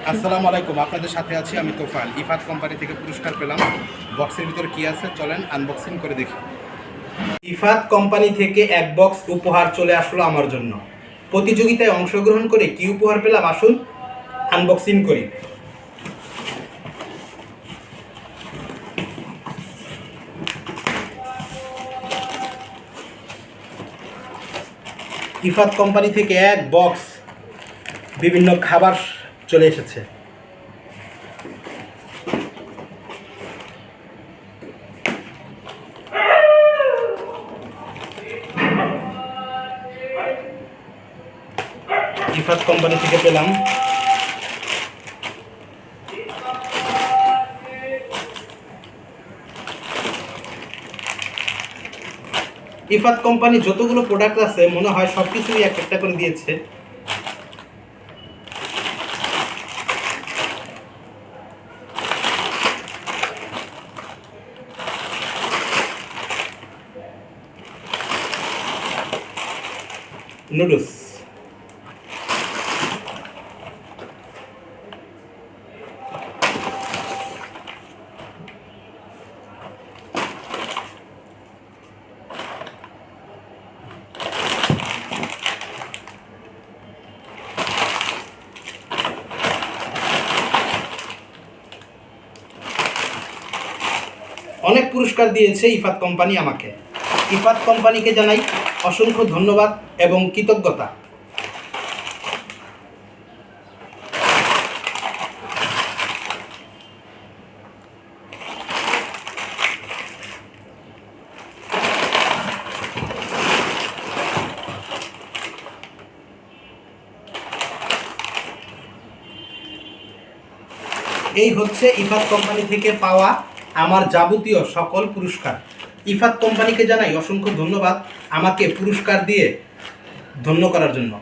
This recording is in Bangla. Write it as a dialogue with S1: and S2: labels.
S1: আসসালামু আলাইকুম, আপনাদের সাথে আছি আমি তোফান। ইফাত কোম্পানি থেকে পুরস্কার পেলাম। বক্সের ভিতরে কি আছে চলেন আনবক্সিং করে দেখি। ইফাত কোম্পানি থেকে এক বক্স উপহার চলে আসলো আমার জন্য। প্রতিযোগিতায় অংশগ্রহণ করে কি উপহার পেলাম আসুন আনবক্সিং করি। ইফাত কোম্পানি থেকে এক বক্স বিভিন্ন খাবার চলে এসেছে। ইফাত কোম্পানি থেকে পেলাম ইফাত কোম্পানি যতগুলো প্রোডাক্ট আছে মনে হয় সব কিছুই এক একটা করে দিয়েছে। নুডলস, অনেক পুরস্কার দিয়েছে ইফাত কোম্পানি আমাকে। ইফাত কোম্পানিকে জানাই অসংখ্য ধন্যবাদ এবং কৃতজ্ঞতা। এই হচ্ছে ইফাত কোম্পানি থেকে পাওয়া আমার যাবতীয় সকল পুরস্কার। ইফাত কোম্পানিকে জানাই অসংখ্য ধন্যবাদ আমাকে পুরস্কার দিয়ে ধন্য করার জন্য।